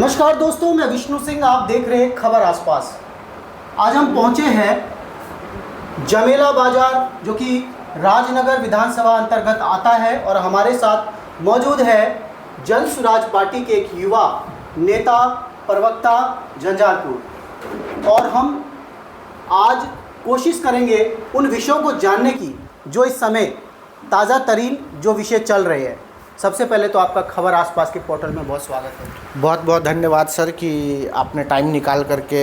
नमस्कार दोस्तों, मैं विष्णु सिंह। आप देख रहे हैं खबर आसपास। आज हम पहुंचे हैं जमेला बाजार, जो कि राजनगर विधानसभा अंतर्गत आता है, और हमारे साथ मौजूद है जन स्वराज पार्टी के एक युवा नेता, प्रवक्ता झंझारपुर। और हम आज कोशिश करेंगे उन विषयों को जानने की जो इस समय ताज़ा तरीन जो विषय चल रहे हैं। सबसे पहले तो आपका खबर आसपास के पोर्टल में बहुत स्वागत है। बहुत बहुत धन्यवाद सर कि आपने टाइम निकाल करके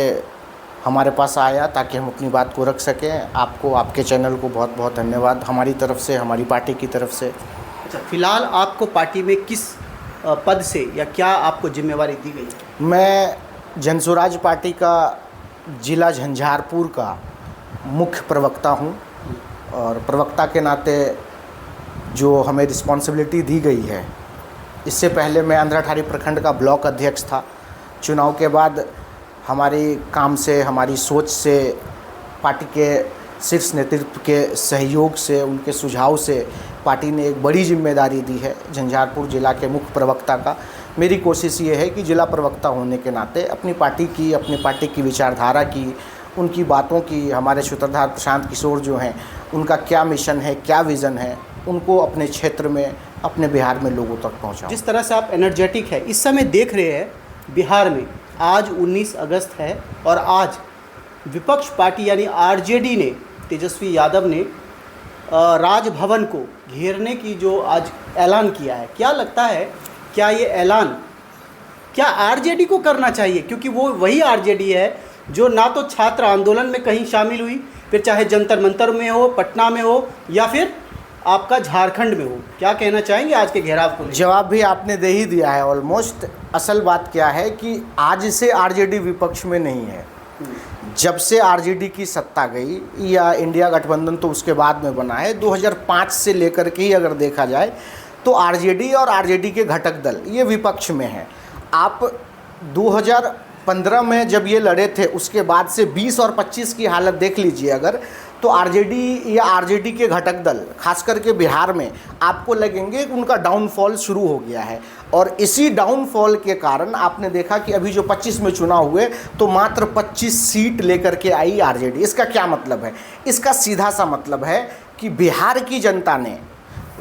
हमारे पास आया ताकि हम अपनी बात को रख सकें। आपको, आपके चैनल को बहुत बहुत धन्यवाद हमारी तरफ से, हमारी पार्टी की तरफ से। अच्छा, फिलहाल आपको पार्टी में किस पद से या क्या आपको जिम्मेवारी दी गई है? मैं जन स्वराज पार्टी का ज़िला झंझारपुर का मुख्य प्रवक्ता हूं, और प्रवक्ता के नाते जो हमें रिस्पॉन्सिबिलिटी दी गई है, इससे पहले मैं अंधराठारी प्रखंड का ब्लॉक अध्यक्ष था। चुनाव के बाद हमारे काम से, हमारी सोच से, पार्टी के शीर्ष नेतृत्व के सहयोग से, उनके सुझाव से पार्टी ने एक बड़ी जिम्मेदारी दी है झंझारपुर जिला के मुख्य प्रवक्ता का। मेरी कोशिश ये है कि जिला प्रवक्ता होने के नाते अपनी पार्टी की विचारधारा की, उनकी बातों की, हमारे सूत्रधार प्रशांत किशोर जो हैं उनका क्या मिशन है, क्या विज़न है, उनको अपने क्षेत्र में, अपने बिहार में लोगों तक पहुंचाऊं। जिस तरह से आप एनर्जेटिक है, इस समय देख रहे हैं बिहार में आज 19 अगस्त है, और आज विपक्ष पार्टी यानी आरजेडी ने, तेजस्वी यादव ने राजभवन को घेरने की जो आज ऐलान किया है, क्या लगता है, क्या ये ऐलान क्या आरजेडी को करना चाहिए? क्योंकि वो वही आरजेडी है जो ना तो छात्र आंदोलन में कहीं शामिल हुई, फिर चाहे जंतर मंतर में हो, पटना में हो, या फिर आपका झारखंड में हो। क्या कहना चाहेंगे आज के घेराव को? जवाब भी आपने दे ही दिया है ऑलमोस्ट। असल बात क्या है कि आज से आरजेडी विपक्ष में नहीं है। जब से आरजेडी की सत्ता गई, या इंडिया गठबंधन तो उसके बाद में बना है, 2005 से लेकर के ही अगर देखा जाए तो आरजेडी और आरजेडी के घटक दल ये विपक्ष में हैं। आप 2015 में जब ये लड़े थे, उसके बाद से 20 और 25 की हालत देख लीजिए अगर, तो आरजेडी या आरजेडी के घटक दल खास करके बिहार में आपको लगेंगे कि उनका डाउनफॉल शुरू हो गया है। और इसी डाउनफॉल के कारण आपने देखा कि अभी जो 25 में चुनाव हुए तो मात्र 25 सीट लेकर के आई आरजेडी। इसका क्या मतलब है? इसका सीधा सा मतलब है कि बिहार की जनता ने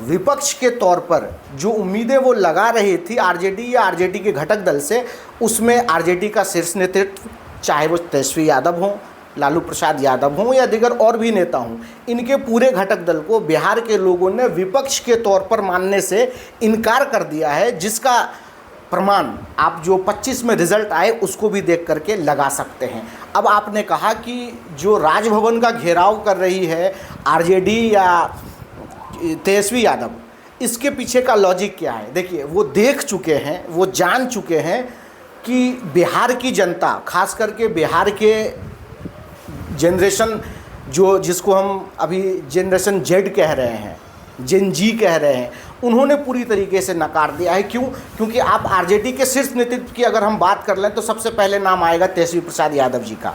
विपक्ष के तौर पर जो उम्मीदें वो लगा रही थी आरजेडी या आरजेडी के घटक दल से, उसमें आरजेडी का शीर्ष नेतृत्व, चाहे वो तेजस्वी यादव हों, लालू प्रसाद यादव हों या दीगर और भी नेता हों, इनके पूरे घटक दल को बिहार के लोगों ने विपक्ष के तौर पर मानने से इनकार कर दिया है, जिसका प्रमाण आप जो 25 में रिजल्ट आए उसको भी देख करके लगा सकते हैं। अब आपने कहा कि जो राजभवन का घेराव कर रही है आरजेडी या तेजस्वी यादव, इसके पीछे का लॉजिक क्या है? देखिए, वो देख चुके हैं, वो जान चुके हैं कि बिहार की जनता, खास करके बिहार के जनरेशन जिसको हम अभी जनरेशन जेड कह रहे हैं, जेन जी कह रहे हैं, उन्होंने पूरी तरीके से नकार दिया है। क्यों? क्योंकि आप आरजेडी के शीर्ष नेतृत्व की अगर हम बात कर लें तो सबसे पहले नाम आएगा तेजस्वी प्रसाद यादव जी का।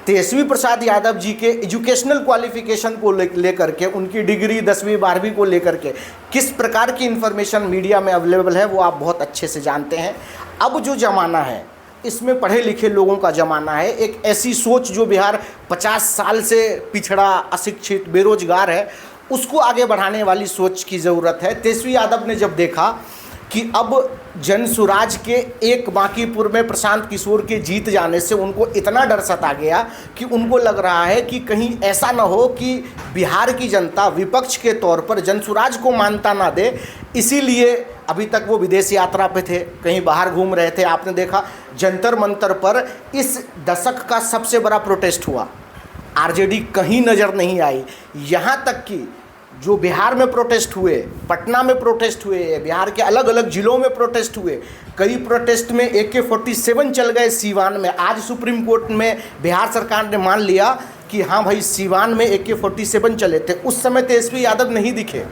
तेजस्वी प्रसाद यादव जी के एजुकेशनल क्वालिफिकेशन को लेकर के, उनकी डिग्री 10वीं 12वीं को लेकर के किस प्रकार की इन्फॉर्मेशन मीडिया में अवेलेबल है वो आप बहुत अच्छे से जानते हैं। अब जो ज़माना है इसमें पढ़े लिखे लोगों का ज़माना है। एक ऐसी सोच जो बिहार 50 साल से पिछड़ा, अशिक्षित, बेरोजगार है, उसको आगे बढ़ाने वाली सोच की ज़रूरत है। तेजस्वी यादव ने जब देखा कि अब जन स्वराज के एक बांकीपुर में प्रशांत किशोर के जीत जाने से उनको इतना डर सता गया कि उनको लग रहा है कि कहीं ऐसा ना हो कि बिहार की जनता विपक्ष के तौर पर जन स्वराज को मान्यता ना दे। इसीलिए अभी तक वो विदेश यात्रा पे थे, कहीं बाहर घूम रहे थे। आपने देखा जंतर मंतर पर इस दशक का सबसे बड़ा प्रोटेस्ट हुआ, आरजेडी कहीं नज़र नहीं आई। यहाँ तक कि जो बिहार में प्रोटेस्ट हुए, पटना में प्रोटेस्ट हुए, बिहार के अलग अलग ज़िलों में प्रोटेस्ट हुए, कई प्रोटेस्ट में AK-47 चल गए सीवान में। आज सुप्रीम कोर्ट में बिहार सरकार ने मान लिया कि हाँ भाई, सीवान में AK-47 चले थे, उस समय तेजस्वी यादव नहीं दिखे।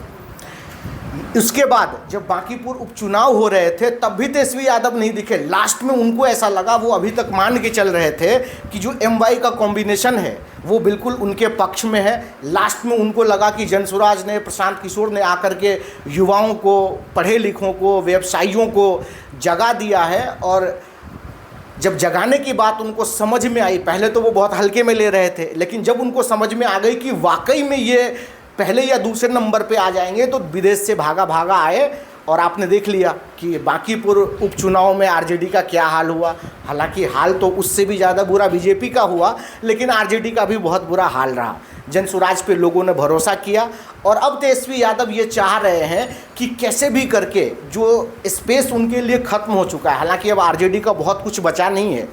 उसके बाद जब बांकीपुर उपचुनाव हो रहे थे तब भी तेजस्वी यादव नहीं दिखे। लास्ट में उनको ऐसा लगा, वो अभी तक मान के चल रहे थे कि जो MY का कॉम्बिनेशन है वो बिल्कुल उनके पक्ष में है। लास्ट में उनको लगा कि जन स्वराज ने, प्रशांत किशोर ने आकर के युवाओं को, पढ़े लिखों को, व्यवसायियों को जगा दिया है और जब जगाने की बात उनको समझ में आई, पहले तो वो बहुत हल्के में ले रहे थे, लेकिन जब उनको समझ में आ गई कि वाकई में ये पहले या दूसरे नंबर पे आ जाएंगे, तो विदेश से भागा भागा आए। और आपने देख लिया कि बांकीपुर उपचुनाव में आरजेडी का क्या हाल हुआ। हालांकि हाल तो उससे भी ज़्यादा बुरा बीजेपी का हुआ, लेकिन आरजेडी का भी बहुत बुरा हाल रहा। जनसुराज पे लोगों ने भरोसा किया और अब तेजस्वी यादव ये चाह रहे हैं कि कैसे भी करके जो स्पेस उनके लिए ख़त्म हो चुका है, हालांकि अब आरजेडी का बहुत कुछ बचा नहीं है,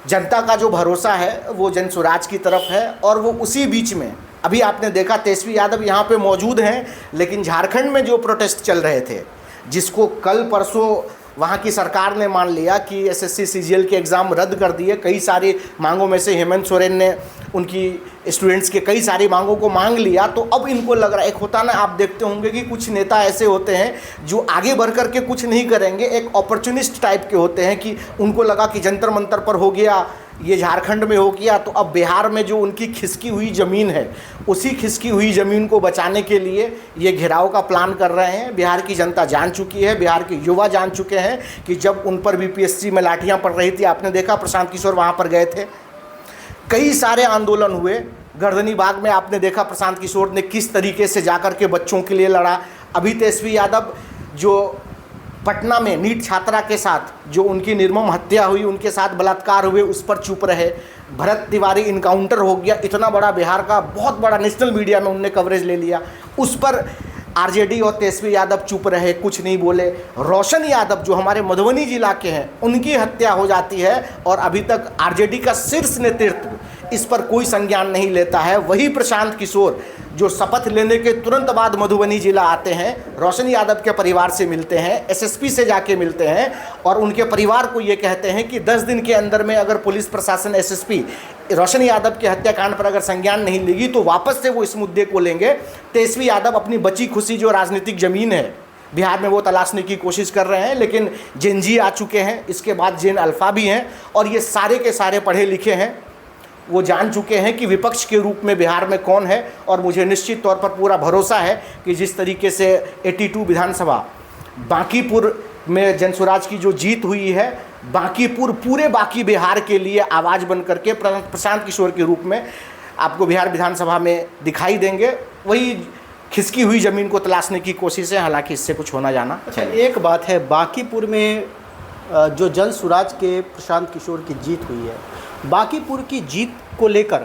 जनता का जो भरोसा है वो जनसुराज की तरफ है। और वो उसी बीच में अभी आपने देखा तेजस्वी यादव यहाँ पे मौजूद हैं, लेकिन झारखंड में जो प्रोटेस्ट चल रहे थे, जिसको कल परसों वहाँ की सरकार ने मान लिया कि एसएससी सीजीएल के एग्ज़ाम रद्द कर दिए। कई सारी मांगों में से हेमंत सोरेन ने उनकी स्टूडेंट्स के कई सारी मांगों को मांग लिया। तो अब इनको लग रहा है, एक होता ना, आप देखते होंगे कि कुछ नेता ऐसे होते हैं जो आगे बढ़ कर के कुछ नहीं करेंगे, एक अपॉर्चुनिस्ट टाइप के होते हैं कि उनको लगा कि जंतर मंतर पर हो गया, ये झारखंड में हो गया, तो अब बिहार में जो उनकी खिसकी हुई ज़मीन है, उसी खिसकी हुई ज़मीन को बचाने के लिए ये घेराव का प्लान कर रहे हैं। बिहार की जनता जान चुकी है, बिहार के युवा जान चुके हैं कि जब उन पर बीपीएससी में लाठियाँ पड़ रही थी, आपने देखा प्रशांत किशोर वहाँ पर गए थे, कई सारे आंदोलन हुए। गर्दनी बाग में आपने देखा प्रशांत किशोर ने किस तरीके से जाकर के बच्चों के लिए लड़ा। अभी तेजस्वी यादव जो पटना में नीट छात्रा के साथ जो उनकी निर्मम हत्या हुई, उनके साथ बलात्कार हुए, उस पर चुप रहे। भरत तिवारी इनकाउंटर हो गया, इतना बड़ा बिहार का बहुत बड़ा नेशनल मीडिया में उनने कवरेज ले लिया, उस पर आरजेडी और तेजस्वी यादव चुप रहे, कुछ नहीं बोले। रोशन यादव जो हमारे मधुबनी जिला के हैं, उनकी हत्या हो जाती है और अभी तक आरजेडी का शीर्ष नेतृत्व इस पर कोई संज्ञान नहीं लेता है। वही प्रशांत किशोर जो शपथ लेने के तुरंत बाद मधुबनी जिला आते हैं, रोशन यादव के परिवार से मिलते हैं, एसएसपी से जाके मिलते हैं और उनके परिवार को ये कहते हैं कि 10 दिन के अंदर में अगर पुलिस प्रशासन, एसएसपी रोशन यादव के हत्याकांड पर अगर संज्ञान नहीं लेगी तो वापस से वो इस मुद्दे को लेंगे। तेजस्वी यादव अपनी बची खुशी जो राजनीतिक ज़मीन है बिहार में वो तलाशने की कोशिश कर रहे हैं, लेकिन जेन जी आ चुके हैं, इसके बाद जेन अल्फ़ा भी हैं और ये सारे के सारे पढ़े लिखे हैं। वो जान चुके हैं कि विपक्ष के रूप में बिहार में कौन है और मुझे निश्चित तौर पर पूरा भरोसा है कि जिस तरीके से 82 विधानसभा बांकीपुर में जनसुराज की जो जीत हुई है, बांकीपुर पूरे बाकी बिहार के लिए आवाज़ बन करके प्रशांत किशोर के रूप में आपको बिहार विधानसभा में दिखाई देंगे। वही खिसकी हुई ज़मीन को तलाशने की कोशिश है, हालांकि इससे कुछ होना जाना। अच्छा, एक बात है, बांकीपुर में जो जनसुराज के प्रशांत किशोर की जीत हुई है, बांकीपुर की जीत को लेकर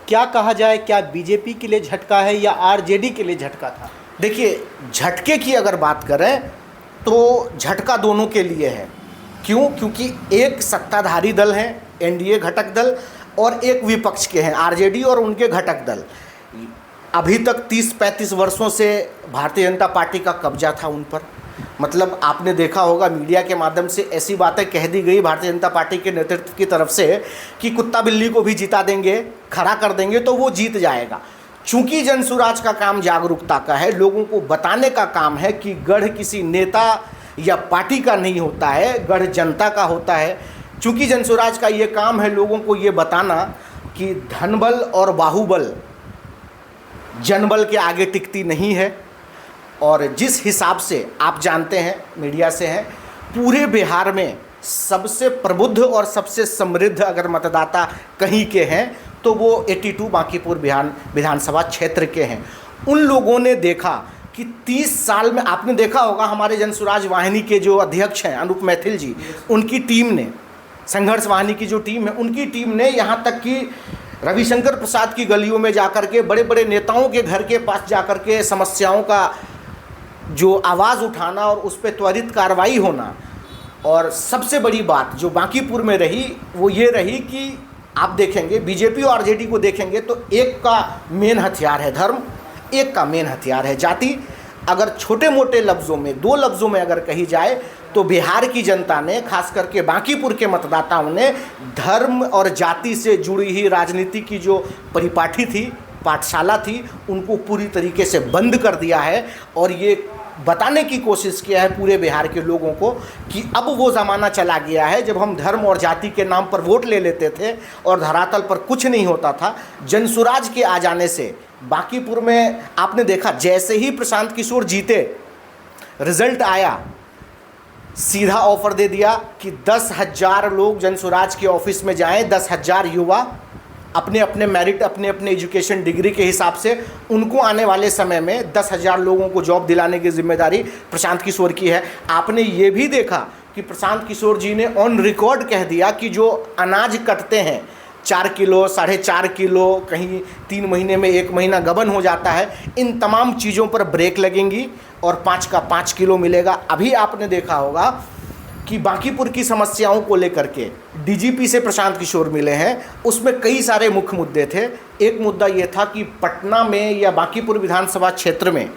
क्या कहा जाए, क्या बीजेपी के लिए झटका है या आरजेडी के लिए झटका था? देखिए, झटके की अगर बात करें तो झटका दोनों के लिए है। क्यों? क्योंकि एक सत्ताधारी दल है एनडीए घटक दल और एक विपक्ष के हैं आरजेडी और उनके घटक दल। अभी तक 30-35 वर्षों से भारतीय जनता पार्टी का कब्जा था उन पर। मतलब आपने देखा होगा मीडिया के माध्यम से ऐसी बातें कह दी गई भारतीय जनता पार्टी के नेतृत्व की तरफ से कि कुत्ता बिल्ली को भी जिता देंगे, खड़ा कर देंगे तो वो जीत जाएगा। चूंकि जनसुराज का काम जागरूकता का है, लोगों को बताने का काम है कि गढ़ किसी नेता या पार्टी का नहीं होता है, गढ़ जनता का होता है। चूंकि जनसुराज का ये काम है लोगों को ये बताना कि धनबल और बाहुबल जनबल के आगे टिकती नहीं है। और जिस हिसाब से आप जानते हैं, मीडिया से हैं, पूरे बिहार में सबसे प्रबुद्ध और सबसे समृद्ध अगर मतदाता कहीं के हैं तो वो 82 बांकीपुर विधानसभा क्षेत्र के हैं। उन लोगों ने देखा कि 30 साल में, आपने देखा होगा हमारे जनसुराज वाहिनी के जो अध्यक्ष हैं अनूप मैथिल जी, उनकी टीम ने, संघर्ष वाहिनी की जो टीम है, उनकी टीम ने यहाँ तक कि रविशंकर प्रसाद की गलियों में जाकर के, बड़े बड़े नेताओं के घर के पास जाकर के समस्याओं का जो आवाज़ उठाना और उस पर त्वरित कार्रवाई होना। और सबसे बड़ी बात जो बांकीपुर में रही वो ये रही कि आप देखेंगे बीजेपी और आरजेडी को देखेंगे तो एक का मेन हथियार है धर्म, एक का मेन हथियार है जाति। अगर छोटे मोटे लफ्ज़ों में, 2 लफ्ज़ों में अगर कही जाए तो बिहार की जनता ने, खास करके बांकीपुर के मतदाताओं ने, धर्म और जाति से जुड़ी ही राजनीति की जो परिपाठी थी, पाठशाला थी, उनको पूरी तरीके से बंद कर दिया है। और ये बताने की कोशिश किया है पूरे बिहार के लोगों को कि अब वो ज़माना चला गया है जब हम धर्म और जाति के नाम पर वोट ले लेते थे और धरातल पर कुछ नहीं होता था। जनसुराज के आ जाने से बांकीपुर में आपने देखा, जैसे ही प्रशांत किशोर जीते, रिजल्ट आया, सीधा ऑफर दे दिया कि 10,000 लोग जनसुराज के ऑफिस में जाएं, 10,000 युवा अपने अपने मेरिट, अपने अपने एजुकेशन डिग्री के हिसाब से उनको आने वाले समय में 10,000 लोगों को जॉब दिलाने की जिम्मेदारी प्रशांत किशोर की है। आपने ये भी देखा कि प्रशांत किशोर जी ने ऑन रिकॉर्ड कह दिया कि जो अनाज कटते हैं 4 किलो, 4.5 किलो, कहीं 3 महीने में 1 महीना गबन हो जाता है, इन तमाम चीज़ों पर ब्रेक लगेंगी और 5 का 5 किलो मिलेगा। अभी आपने देखा होगा कि बांकीपुर की समस्याओं को लेकर के डीजीपी से प्रशांत किशोर मिले हैं, उसमें कई सारे मुख्य मुद्दे थे। एक मुद्दा ये था कि पटना में या बांकीपुर विधानसभा क्षेत्र में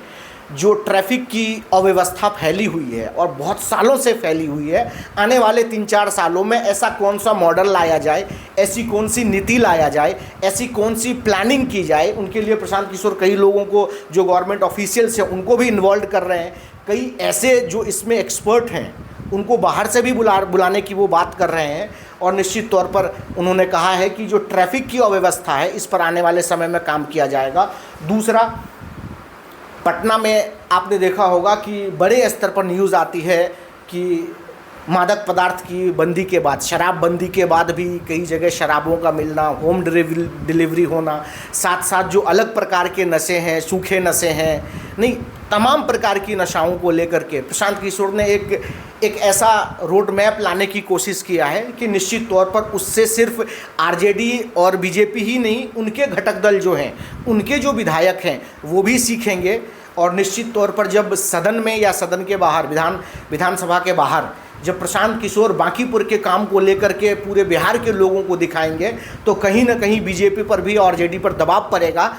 जो ट्रैफिक की अव्यवस्था फैली हुई है और बहुत सालों से फैली हुई है, आने वाले 3-4 सालों में ऐसा कौन सा मॉडल लाया जाए, ऐसी कौन सी नीति लाया जाए, ऐसी कौन सी प्लानिंग की जाए, उनके लिए प्रशांत किशोर कई लोगों को जो गवर्नमेंट ऑफिशियल्स हैं उनको भी इन्वॉल्व कर रहे हैं। कई ऐसे जो इसमें एक्सपर्ट हैं उनको बाहर से भी बुलाने की वो बात कर रहे हैं। और निश्चित तौर पर उन्होंने कहा है कि जो ट्रैफिक की अव्यवस्था है इस पर आने वाले समय में काम किया जाएगा। दूसरा, पटना में आपने देखा होगा कि बड़े स्तर पर न्यूज़ आती है कि मादक पदार्थ की बंदी के बाद, शराब बंदी के बाद भी कई जगह शराबों का मिलना, होम डिलीवरी होना, साथ साथ जो अलग प्रकार के नशे हैं, सूखे नशे हैं, नहीं तमाम प्रकार की नशाओं को लेकर के प्रशांत किशोर ने एक ऐसा रोड मैप लाने की कोशिश किया है कि निश्चित तौर पर उससे सिर्फ आरजेडी और बीजेपी ही नहीं, उनके घटक दल जो हैं, उनके जो विधायक हैं वो भी सीखेंगे। और निश्चित तौर पर जब सदन में या सदन के बाहर, विधानसभा के बाहर जब प्रशांत किशोर बांकीपुर के काम को लेकर के पूरे बिहार के लोगों को दिखाएंगे तो कहीं ना कहीं बीजेपी पर भी और आरजेडी पर दबाव पड़ेगा।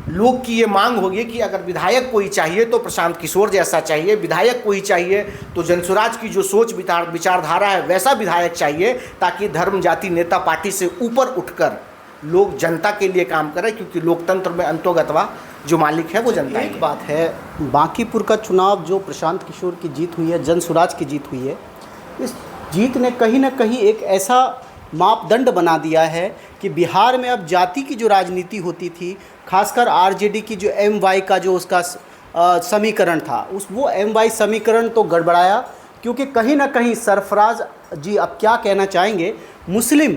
लोग की ये मांग होगी कि अगर विधायक कोई चाहिए तो प्रशांत किशोर जैसा चाहिए, विधायक कोई चाहिए तो जनसुराज की जो सोच विचारधारा है वैसा विधायक चाहिए, ताकि धर्म जाति नेता पार्टी से ऊपर उठकर लोग जनता के लिए काम करें, क्योंकि लोकतंत्र में अंतोगतवा जो मालिक है वो जनता है। एक बात है, बांकीपुर का चुनाव जो प्रशांत किशोर की जीत हुई है, जनसुराज की जीत हुई है, इस जीत ने कहीं ना कहीं एक ऐसा मापदंड बना दिया है कि बिहार में अब जाति की जो राजनीति होती थी, खासकर आरजेडी की जो MY का जो उसका समीकरण था, वो MY समीकरण तो गड़बड़ाया, क्योंकि कहीं ना कहीं सरफराज जी अब क्या कहना चाहेंगे, मुस्लिम,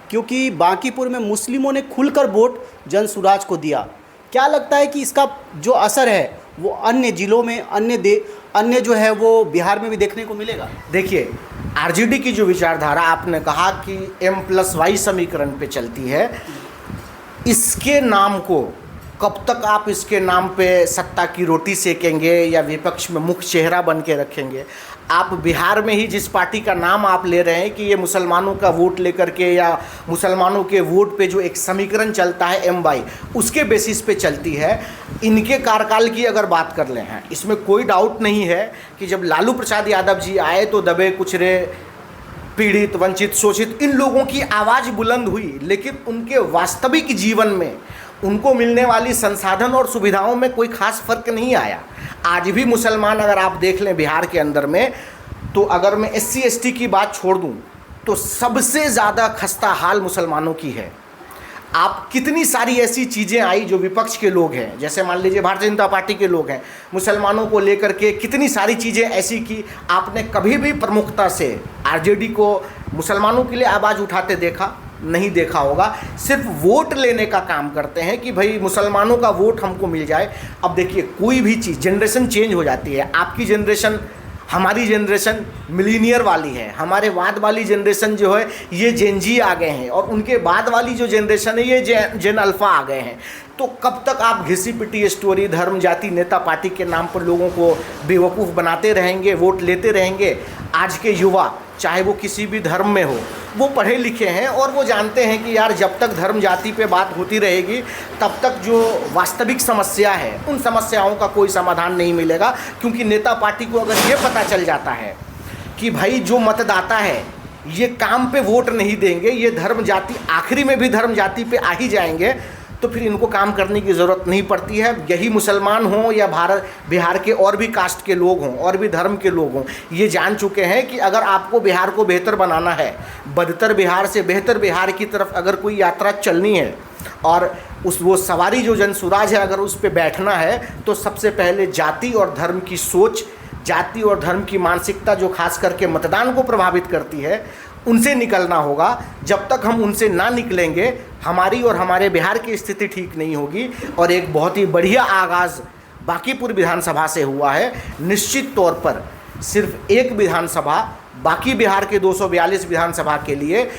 क्योंकि बांकीपुर में मुस्लिमों ने खुलकर वोट जनसुराज को दिया। क्या लगता है कि इसका जो असर है वो अन्य जिलों में, अन्य जो है वो बिहार में भी देखने को मिलेगा? देखिए, आरजेडी की जो विचारधारा आपने कहा कि M+Y समीकरण पे चलती है, इसके नाम को कब तक आप इसके नाम पे सत्ता की रोटी सेकेंगे या विपक्ष में मुख्य चेहरा बन के रखेंगे? आप बिहार में ही जिस पार्टी का नाम आप ले रहे हैं कि ये मुसलमानों का वोट लेकर के या मुसलमानों के वोट पे जो एक समीकरण चलता है MY, उसके बेसिस पे चलती है। इनके कार्यकाल की अगर बात कर लें हैं, इसमें कोई डाउट नहीं है कि जब लालू प्रसाद यादव जी आए तो दबे कुचरे, पीड़ित, वंचित, शोषित, इन लोगों की आवाज़ बुलंद हुई, लेकिन उनके वास्तविक जीवन में उनको मिलने वाली संसाधन और सुविधाओं में कोई खास फर्क नहीं आया। आज भी मुसलमान अगर आप देख लें बिहार के अंदर में, तो अगर मैं SC ST की बात छोड़ दूं तो सबसे ज़्यादा खस्ता हाल मुसलमानों की है। आप कितनी सारी ऐसी चीज़ें आई जो विपक्ष के लोग हैं, जैसे मान लीजिए भारतीय जनता पार्टी के लोग हैं, मुसलमानों को लेकर के कितनी सारी चीज़ें ऐसी की, आपने कभी भी प्रमुखता से आरजेडी को मुसलमानों के लिए आवाज़ उठाते देखा? नहीं देखा होगा। सिर्फ वोट लेने का काम करते हैं कि भाई मुसलमानों का वोट हमको मिल जाए। अब देखिए, कोई भी चीज़, जनरेशन चेंज हो जाती है। आपकी जनरेशन, हमारी जनरेशन मिलीनियर वाली है, हमारे बाद वाली जनरेशन जो है ये जेन जी आ गए हैं, और उनके बाद वाली जो जनरेशन है ये जेन अल्फ़ा आ गए हैं। तो कब तक आप घिसी पिटी स्टोरी, धर्म जाति नेता पार्टी के नाम पर लोगों को बेवकूफ़ बनाते रहेंगे, वोट लेते रहेंगे? आज के युवा, चाहे वो किसी भी धर्म में हो, वो पढ़े लिखे हैं और वो जानते हैं कि यार जब तक धर्म जाति पे बात होती रहेगी तब तक जो वास्तविक समस्या है उन समस्याओं का कोई समाधान नहीं मिलेगा। क्योंकि नेता पार्टी को अगर ये पता चल जाता है कि भाई जो मतदाता है ये काम पे वोट नहीं देंगे, ये धर्म जाति, आखिरी में भी धर्म जाति पे आ ही जाएंगे, तो फिर इनको काम करने की ज़रूरत नहीं पड़ती है। यही मुसलमान हों या बिहार के और भी कास्ट के लोग हों और भी धर्म के लोग हों, ये जान चुके हैं कि अगर आपको बिहार को बेहतर बनाना है, बदतर बिहार से बेहतर बिहार की तरफ अगर कोई यात्रा चलनी है और वो सवारी जो जनसुराज है अगर उस पर बैठना है, तो सबसे पहले जाति और धर्म की सोच जाति और धर्म की मानसिकता जो खास करके मतदान को प्रभावित करती है, उनसे निकलना होगा। जब तक हम उनसे ना निकलेंगे, हमारी और हमारे बिहार की स्थिति ठीक नहीं होगी। और एक बहुत ही बढ़िया आगाज़ बांकीपुर विधानसभा से हुआ है। निश्चित तौर पर सिर्फ एक विधानसभा बाकी बिहार के 242 विधानसभा के लिए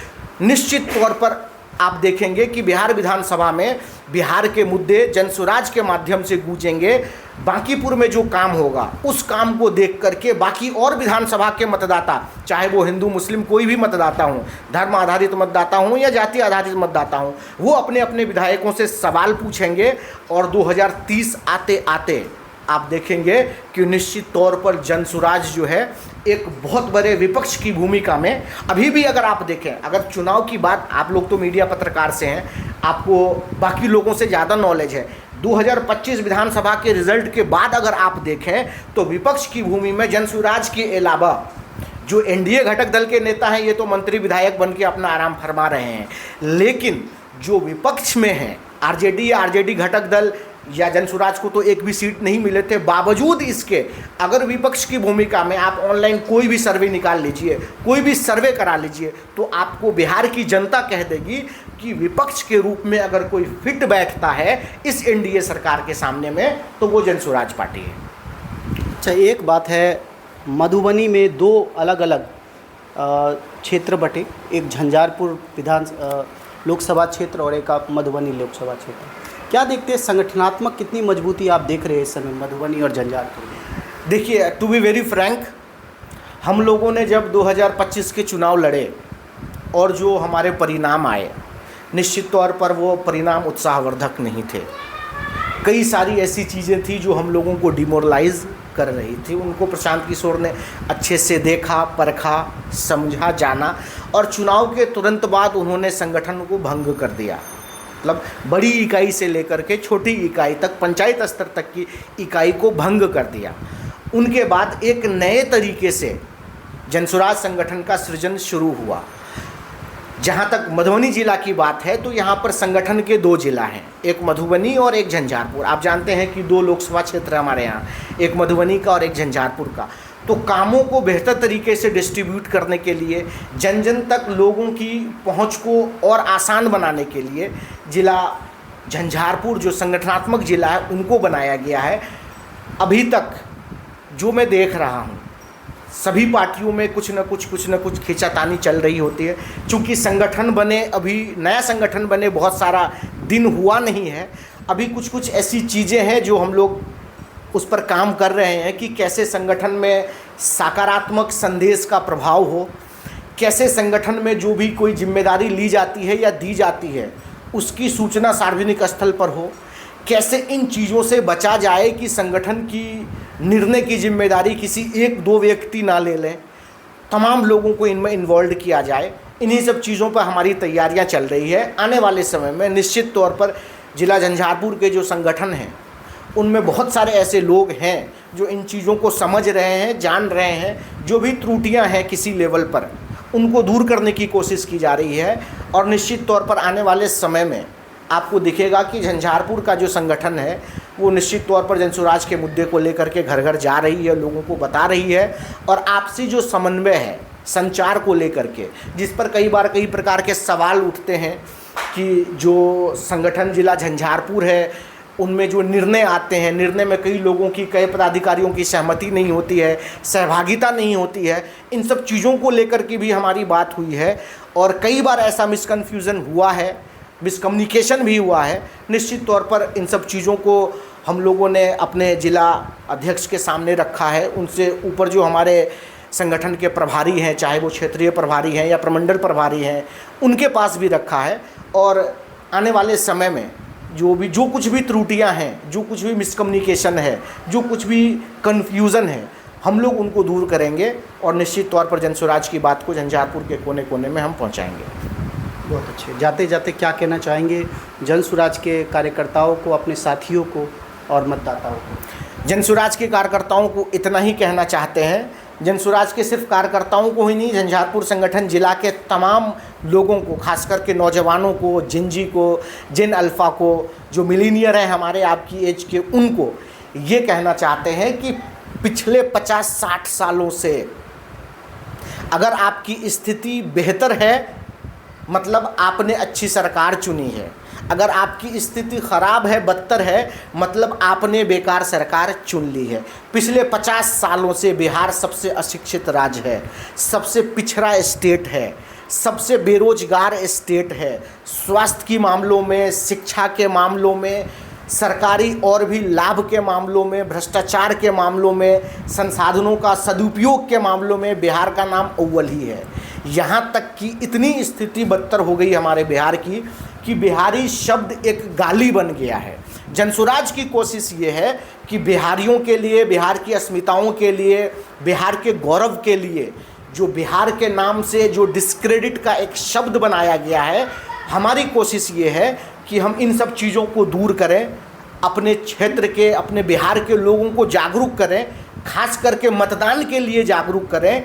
निश्चित तौर पर आप देखेंगे कि बिहार विधानसभा में बिहार के मुद्दे जनसुराज के माध्यम से गूंजेंगे। बांकीपुर में जो काम होगा उस काम को देख करके बाकी और विधानसभा के मतदाता, चाहे वो हिंदू मुस्लिम कोई भी मतदाता हों, धर्म आधारित मतदाता हों या जाति आधारित मतदाता हों, वो अपने अपने विधायकों से सवाल पूछेंगे। और 2030 आते आते आप देखेंगे कि निश्चित तौर पर जनसुराज जो है एक बहुत बड़े विपक्ष की भूमिका में, अभी भी अगर आप देखें, अगर चुनाव की बात, आप लोग तो मीडिया पत्रकार से हैं, आपको बाकी लोगों से ज़्यादा नॉलेज है। 2025 विधानसभा के रिजल्ट के बाद अगर आप देखें तो विपक्ष की भूमि में जनसुराज के अलावा जो एनडीए घटक दल के नेता हैं, ये तो मंत्री विधायक बन के अपना आराम फरमा रहे हैं, लेकिन जो विपक्ष में हैं, आरजेडी या आरजेडी घटक दल या जनसुराज को तो एक भी सीट नहीं मिले थे। बावजूद इसके अगर विपक्ष की भूमिका में आप ऑनलाइन कोई भी सर्वे निकाल लीजिए, कोई भी सर्वे करा लीजिए, तो आपको बिहार की जनता कह देगी कि विपक्ष के रूप में अगर कोई फिट बैठता है इस एनडीए सरकार के सामने में, तो वो जनसुराज पार्टी है। अच्छा, एक बात है, मधुबनी में दो अलग अलग क्षेत्र बटे, एक झंझारपुर लोकसभा क्षेत्र और एक आप मधुबनी लोकसभा क्षेत्र। क्या देखते हैं, संगठनात्मक कितनी मजबूती आप देख रहे हैं इस समय मधुबनी और झंझारपुर में? देखिए, टू बी वेरी फ्रैंक, हम लोगों ने जब 2025 के चुनाव लड़े और जो हमारे परिणाम आए, निश्चित तौर पर वो परिणाम उत्साहवर्धक नहीं थे। कई सारी ऐसी चीज़ें थी जो हम लोगों को डिमोरलाइज कर रही थी। उनको प्रशांत किशोर ने अच्छे से देखा, परखा, समझा, जाना, और चुनाव के तुरंत बाद उन्होंने संगठन को भंग कर दिया। मतलब बड़ी इकाई से लेकर के छोटी इकाई तक, पंचायत स्तर तक की इकाई को भंग कर दिया। उनके बाद एक नए तरीके से जनसुराज संगठन का सृजन शुरू हुआ। जहाँ तक मधुबनी जिला की बात है तो यहाँ पर संगठन के दो जिला हैं, एक मधुबनी और एक झंझारपुर। आप जानते हैं कि दो लोकसभा क्षेत्र हमारे यहाँ, एक मधुबनी का और एक झंझारपुर का। तो कामों को बेहतर तरीके से डिस्ट्रीब्यूट करने के लिए, जन जन तक लोगों की पहुंच को और आसान बनाने के लिए जिला झंझारपुर जो संगठनात्मक जिला है उनको बनाया गया है। अभी तक जो मैं देख रहा हूं, सभी पार्टियों में कुछ न कुछ खींचातानी चल रही होती है। चूँकि संगठन बने, अभी नया संगठन बने बहुत सारा दिन हुआ नहीं है, अभी कुछ ऐसी चीज़ें हैं जो हम लोग उस पर काम कर रहे हैं कि कैसे संगठन में सकारात्मक संदेश का प्रभाव हो, कैसे संगठन में जो भी कोई जिम्मेदारी ली जाती है या दी जाती है उसकी सूचना सार्वजनिक स्थल पर हो, कैसे इन चीज़ों से बचा जाए कि संगठन की निर्णय की जिम्मेदारी किसी एक दो व्यक्ति ना ले लें, तमाम लोगों को इनमें इन्वॉल्व किया जाए। इन्हीं सब चीज़ों पर हमारी तैयारियां चल रही है। आने वाले समय में निश्चित तौर पर जिला झंझारपुर के जो संगठन हैं उनमें बहुत सारे ऐसे लोग हैं जो इन चीज़ों को समझ रहे हैं, जान रहे हैं। जो भी त्रुटियां हैं किसी लेवल पर उनको दूर करने की कोशिश की जा रही है। और निश्चित तौर पर आने वाले समय में आपको दिखेगा कि झंझारपुर का जो संगठन है वो निश्चित तौर पर जनसुराज के मुद्दे को लेकर के घर घर जा रही है, लोगों को बता रही है। और आपसी जो समन्वय है संचार को लेकर के, जिस पर कई बार कई प्रकार के सवाल उठते हैं कि जो संगठन जिला झंझारपुर है उनमें जो निर्णय आते हैं, निर्णय में कई लोगों की, कई पदाधिकारियों की सहमति नहीं होती है, सहभागिता नहीं होती है। इन सब चीज़ों को लेकर के भी हमारी बात हुई है और कई बार ऐसा मिसकन्फ्यूज़न हुआ है, मिसकम्युनिकेशन भी हुआ है। निश्चित तौर पर इन सब चीज़ों को हम लोगों ने अपने जिला अध्यक्ष के सामने रखा है। उनसे ऊपर जो हमारे संगठन के प्रभारी हैं, चाहे वो क्षेत्रीय प्रभारी हैं या प्रमंडल प्रभारी हैं, उनके पास भी रखा है। और आने वाले समय में जो कुछ भी त्रुटियां हैं, जो कुछ भी मिसकम्युनिकेशन है, जो कुछ भी कन्फ्यूज़न है, हम लोग उनको दूर करेंगे और निश्चित तौर पर जनसुराज की बात को झंझारपुर के कोने कोने में हम पहुंचाएंगे। बहुत अच्छे। जाते जाते क्या कहना चाहेंगे जनसुराज के कार्यकर्ताओं को, अपने साथियों को और मतदाताओं को? जनसुराज के कार्यकर्ताओं को इतना ही कहना चाहते हैं, जनसुराज के सिर्फ कार्यकर्ताओं को ही नहीं, झंझारपुर संगठन जिला के तमाम लोगों को, खास करके नौजवानों को, जिंजी को, जिन अल्फ़ा को, जो मिलीनियर हैं हमारे आपकी एज के, उनको ये कहना चाहते हैं कि पिछले 50-60 सालों से। अगर आपकी स्थिति बेहतर है मतलब आपने अच्छी सरकार चुनी है, अगर आपकी स्थिति खराब है, बदतर है, मतलब आपने बेकार सरकार चुन ली है। पिछले 50 सालों से बिहार सबसे अशिक्षित राज्य है, सबसे पिछड़ा स्टेट है, सबसे बेरोजगार स्टेट है। स्वास्थ्य के मामलों में, शिक्षा के मामलों में, सरकारी और भी लाभ के मामलों में, भ्रष्टाचार के मामलों में, संसाधनों का सदुपयोग के मामलों में बिहार का नाम अव्वल ही है। यहाँ तक कि इतनी स्थिति बदतर हो गई हमारे बिहार की कि बिहारी शब्द एक गाली बन गया है। जनसुराज की कोशिश ये है कि बिहारियों के लिए, बिहार की अस्मिताओं के लिए, बिहार के गौरव के लिए जो बिहार के नाम से जो डिस्क्रेडिट का एक शब्द बनाया गया है, हमारी कोशिश ये है कि हम इन सब चीज़ों को दूर करें, अपने क्षेत्र के, अपने बिहार के लोगों को जागरूक करें, खास करके मतदान के लिए जागरूक करें,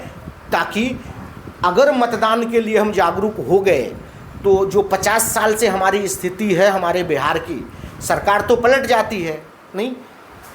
ताकि अगर मतदान के लिए हम जागरूक हो गए तो जो 50 साल से हमारी स्थिति है हमारे बिहार की, सरकार तो पलट जाती है नहीं,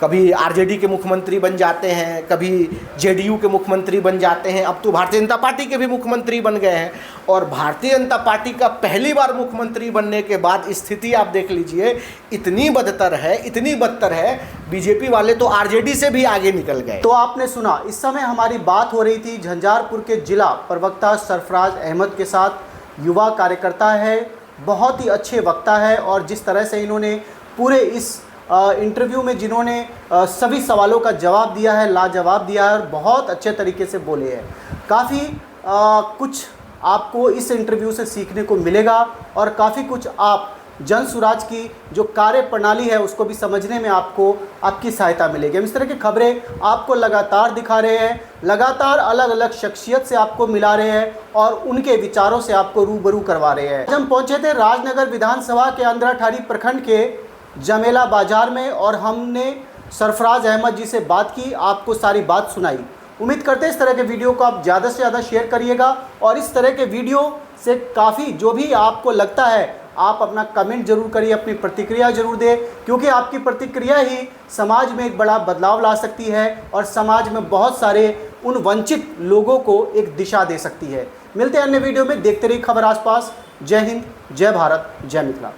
कभी आरजेडी के मुख्यमंत्री बन जाते हैं, कभी जेडीयू के मुख्यमंत्री बन जाते हैं, अब तो भारतीय जनता पार्टी के भी मुख्यमंत्री बन गए हैं। और भारतीय जनता पार्टी का पहली बार मुख्यमंत्री बनने के बाद स्थिति आप देख लीजिए, इतनी बदतर है, इतनी बदतर है, बीजेपी वाले तो आरजेडी से भी आगे निकल गए। तो आपने सुना, इस समय हमारी बात हो रही थी झंझारपुर के जिला प्रवक्ता सरफराज अहमद के साथ। युवा कार्यकर्ता है, बहुत ही अच्छे वक्ता है, और जिस तरह से इन्होंने पूरे इस इंटरव्यू में जिन्होंने सभी सवालों का जवाब दिया है, लाजवाब दिया है और बहुत अच्छे तरीके से बोले हैं। काफ़ी कुछ आपको इस इंटरव्यू से सीखने को मिलेगा और काफ़ी कुछ आप जनसुराज की जो कार्य प्रणाली है उसको भी समझने में आपको आपकी सहायता मिलेगी। हम इस तरह की खबरें आपको लगातार दिखा रहे हैं, लगातार अलग अलग शख्सियत से आपको मिला रहे हैं और उनके विचारों से आपको रूबरू करवा रहे हैं। हम पहुंचे थे राजनगर विधानसभा के अंधराठाड़ी प्रखंड के जमेला बाजार में और हमने सरफराज अहमद जी से बात की, आपको सारी बात सुनाई। उम्मीद करते हैं इस तरह के वीडियो को आप ज़्यादा से ज़्यादा शेयर करिएगा और इस तरह के वीडियो से काफ़ी जो भी आपको लगता है आप अपना कमेंट जरूर करिए, अपनी प्रतिक्रिया जरूर दें, क्योंकि आपकी प्रतिक्रिया ही समाज में एक बड़ा बदलाव ला सकती है और समाज में बहुत सारे उन वंचित लोगों को एक दिशा दे सकती है। मिलते हैं अन्य वीडियो में, देखते रहिए खबर आसपास। जय हिंद, जय भारत, जय मिथिला।